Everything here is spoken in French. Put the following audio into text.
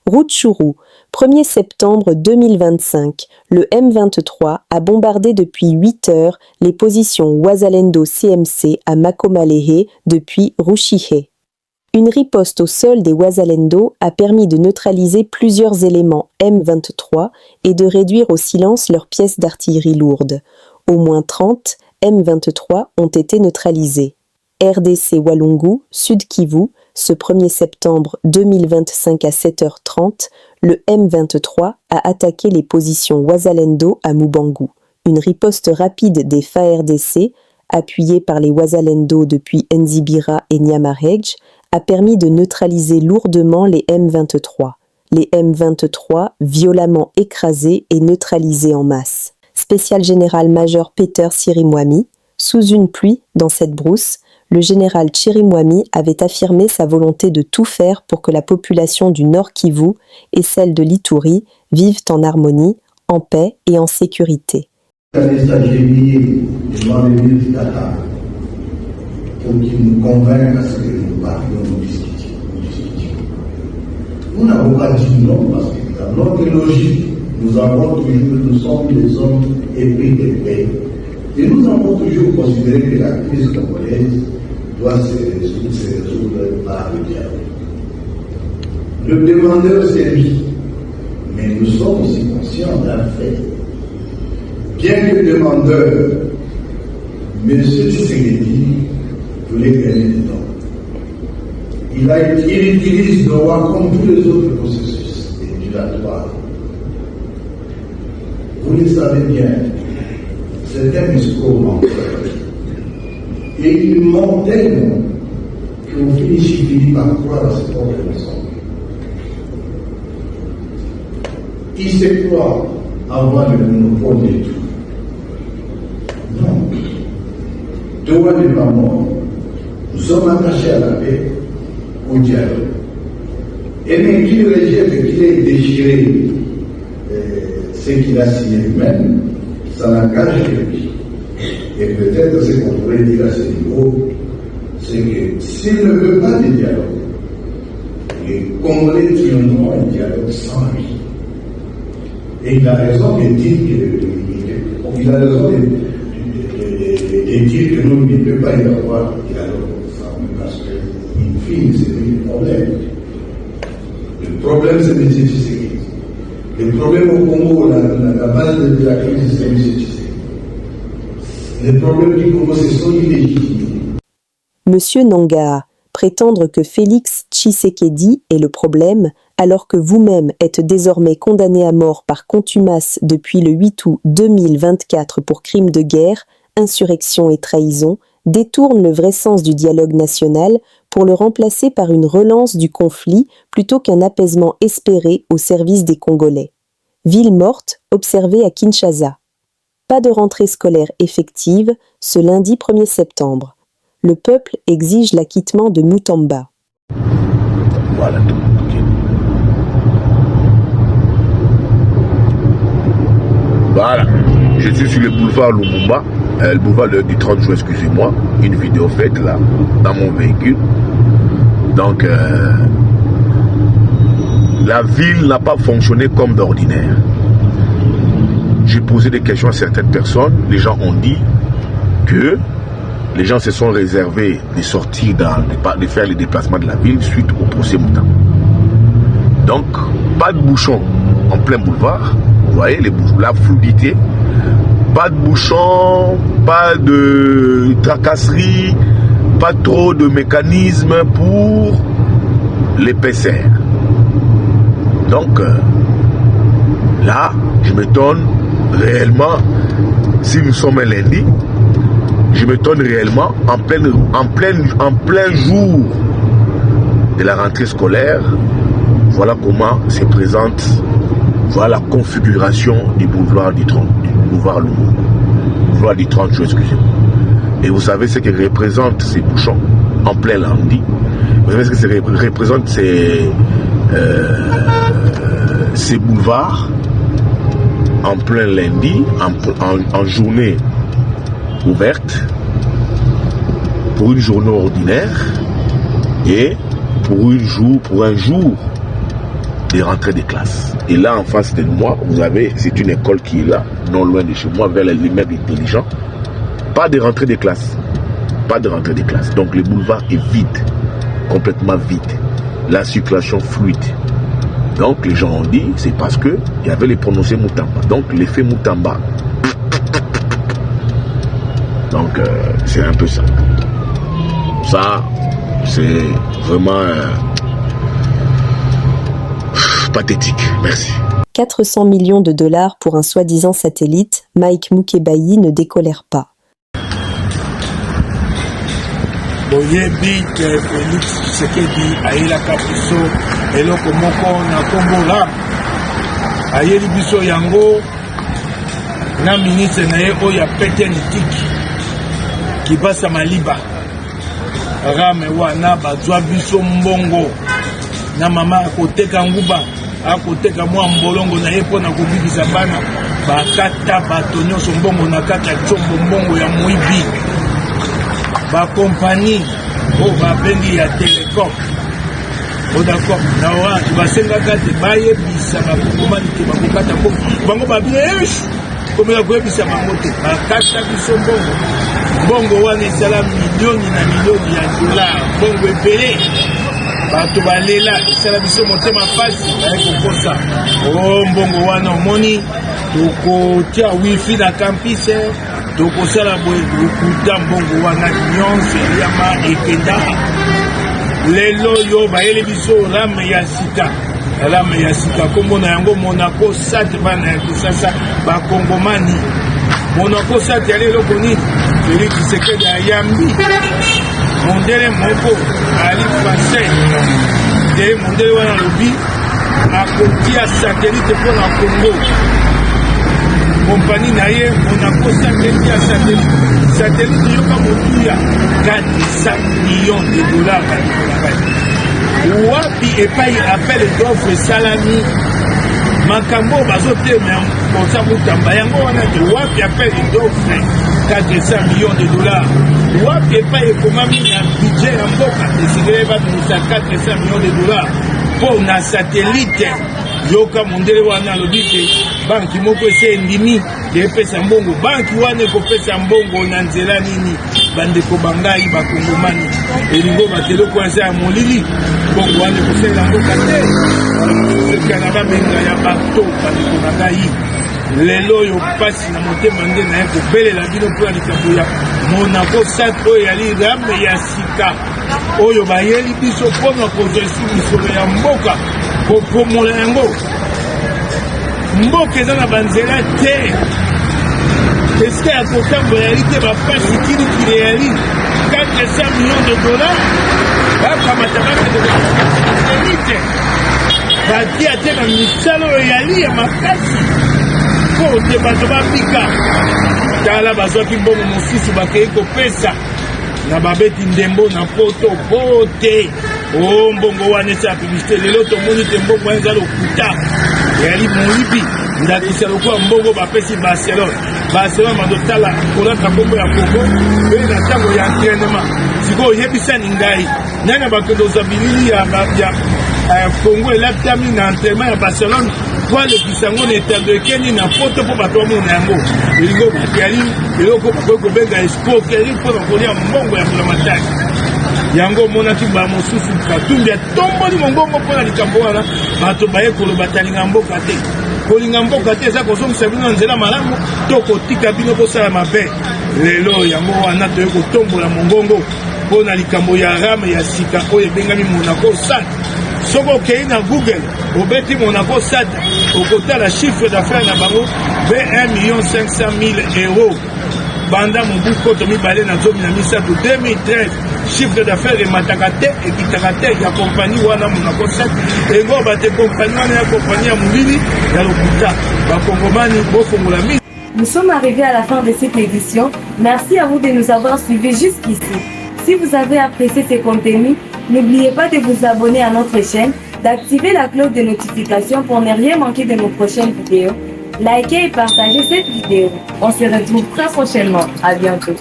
Rutshuru, 1er septembre 2025, le M23 a bombardé depuis 8 heures les positions Wazalendo CMC à Makomalehe depuis Rushihe. Une riposte au sol des Wazalendo a permis de neutraliser plusieurs éléments M23 et de réduire au silence leurs pièces d'artillerie lourde. Au moins 30 M23 ont été neutralisés. RDC Walungu, Sud Kivu, ce 1er septembre 2025 à 7h30, le M23 a attaqué les positions Wazalendo à Mubangu. Une riposte rapide des FARDC, appuyée par les Wazalendo depuis Nzibira et Nyamahej, a permis de neutraliser lourdement les M23. Les M23 violemment écrasés et neutralisés en masse. Spécial général-major Peter Sirimwami, sous une pluie dans cette brousse, le général Chirimwami avait affirmé sa volonté de tout faire pour que la population du Nord Kivu et celle de l'Ituri vivent en harmonie, en paix et en sécurité. Pour qu'il nous convainque à ce que nous parlions, nous discutions. Nous n'avons pas dit non parce que dans notre logique, nous sommes des hommes épris de paix. Et nous avons toujours considéré que la crise congolaise doit se résoudre par le dialogue. Le demandeur, c'est lui. Mais nous sommes aussi conscients d'un fait. Bien que demandeur, M. Tshisekedi voulait gagner du temps. Il utilise le roi comme tous les autres processus dilatoires. Vous le savez bien, c'est un discours menteur. Et il ment tellement qu'on finit par croire à ses propres mensonges. Il se croit avoir le monopole de tout. Non. Doua n'est pas mort. Nous sommes attachés à la paix, au dialogue. Et même qu'il rejette, qu'il ait déchiré ce qu'il a signé lui-même, ça n'engage que lui. Et peut-être ce qu'on pourrait dire à ce niveau, c'est que s'il ne veut pas de dialogue, les Congolais tiendront un dialogue sans lui. Et il a raison de dire que nous ne peut pas y avoir de dialogue ensemble parce qu'une fille, c'est le problème. Le problème, c'est M. Tshisekedi. Le problème au Congo, la base de la crise, c'est M. Tshisekedi. Le problème du Congo, c'est son illégitimité. Monsieur Nangaa, prétendre que Félix Tshisekedi est le problème, alors que vous-même êtes désormais condamné à mort par contumace depuis le 8 août 2024 pour crimes de guerre, insurrection et trahison, détourne le vrai sens du dialogue national pour le remplacer par une relance du conflit plutôt qu'un apaisement espéré au service des Congolais. Ville morte, observée à Kinshasa. Pas de rentrée scolaire effective ce lundi 1er septembre. Le peuple exige l'acquittement de Mutamba. Voilà. Voilà, je suis sur le boulevard Lumumba, le boulevard du 30 juin, excusez-moi, une vidéo faite là, dans mon véhicule. Donc, la ville n'a pas fonctionné comme d'ordinaire. J'ai posé des questions à certaines personnes, les gens ont dit que les gens se sont réservés de sortir, de faire les déplacements de la ville suite au procès Mouta. Donc, pas de bouchons en plein boulevard. Vous voyez la fluidité, pas de bouchons, pas de tracasserie, pas trop de mécanismes pour l'épaisseur. Donc là, je m'étonne réellement, si nous sommes un lundi, je m'étonne réellement en plein jour de la rentrée scolaire. Voilà comment se présente. Voilà la configuration du boulevard du 30, du boulevard Lumumba, boulevard du 30 juin, excusez-moi. Et vous savez ce que représentent ces bouchons en plein lundi. Vous savez ce que ça représente ces boulevards en plein lundi, en journée ouverte, pour une journée ordinaire et pour un jour des rentrées des classes. Et là, en face de moi, vous avez, c'est une école qui est là, non loin de chez moi, vers l'immeuble intelligent. Pas de rentrée des classes. Pas de rentrée des classes. Donc le boulevard est vide, complètement vide. La circulation fluide. Donc les gens ont dit, c'est parce que il y avait les prononcés Moutamba. Donc l'effet Moutamba. Donc c'est un peu ça. Ça, c'est vraiment pathétique. Merci. 400 millions de dollars pour un soi-disant satellite, Mike Mukebayi ne décolère pas. Boyebi que Félix Tshisekedi ayelaka biso eloko moko na kombo RAM ayeli biso yango na ministre na ye oyo apete litiki Kibasa Maliba RAM wana bazwa biso mbongo na mama akoteka nguba akoteka mwa mbolongo na ye mpona kobikisa bana bakata bato nyonso mbongo na kati ya tshombo mbongo ya moyibi bakompani oyo babengi ya Telecom o d'accord na wana basengaka te bayebisa bakongomani te bakokata mbongo bango babie komeka koyebisa bango te bakata biso mbongo wana ezala milioni na milioni ya dolar mbongo ebele bato balela esala biso motema pasi baye kokosa o mbongo wana omoni tokotia wifi na campus tokosala boye kokuta mbongo wana nyonso eliama ekenda lelo yo bayeli biso rame ya sika kombo na yango Monaco Sat bana ya kisasa bakongomani Monaco Sat yali eloko nini Félix Tshisekedi ayambi mondele moko ali français te mondele wana lobi akotia satellite mpona Congo kompani na ye Monaco satellite ya satellite yoka motuya 400 millions de dollars wapi epai appel d'offre salami makambo bazotema mposa Moutamba yango wana te wapi appel d'offre 400 millions de dollars wapi epai ekomami na budget ya mboka esikele babimisa 400 millions de dollars mpo na satellite yoka mondele wana alobi te banki moko ese endimi epesa mbongo banki wana ekopesa mbongo na nzela nini bandeko bangai bakongomani elingo bateloko eza ya molili mbongo wana ekosalela mboka te ekana babenga ya bato bandeko bangai lelo oyo pasi na motema nde na ye kobelela bino mpona likambo ya Monaco Sat oyo yali rame ya sika oyo bayeli biso mpona kozwa esi misolo ya mboka kopomola yango mboka eza na banzela te eske ya kotambola yali te bapasi kilikili yali 400 millions de dollars bakamata bakendeli te batia te na misala oyo yali ya makasi mpo te bato babika tala bazwaki mbongo mosusu bakei kopesa na babeti ndembo na poto bote o mbongo wana esa ya publicité lelo tomoni te mbongo wana eza lokuta yali moyibi ndakisa lokola mbongo bapesi Barcelone bandotala kolata mbongo ya Congo mpe na ntango ya entraînement sikoyo oyebisani ngai nani bakende ozwa bilili ya Congo elatami na entraînement ya Barcelone po alekisa yango na etando ekeni na poto mpo bato bamona yango elingo batyali eloko bakoki kobenga escroquerie mpona kolia mbongo ya mbulamatari yango omonaki mbala mosusu katumbi atomboli mongongo mpona likambo wana bato baye koloba talinga mboka te kolinga mboka te eza kozongisa bino na nzela malamu to kotika bino kosala mabe lelo yango wana toye kotombola mongongo mpona likambo ya rame ya sika oyo ebengami Monaco Sat soki okei na Google obeti Monaco Sat okotala chiffre d'affaires na bango be 1,500,000 euros banda mobu koto mibale na zomi na misato 2013 chiffre d'affaires emataka te ekitaka te ya kompani wana Monaco Sat engo bate kompani wana ya kompani ya molili ya lokuta bakongomani bofongola misi. Nous sommes arrivés à la fin de cette édition. Merci à vous de nous avoir suivis jusqu'ici. Si vous avez apprécié ces contenus, n'oubliez pas de vous abonner à notre chaîne, d'activer la cloche de notification pour ne rien manquer de nos prochaines vidéos. Likez et partagez cette vidéo. On se retrouve très prochainement. À bientôt.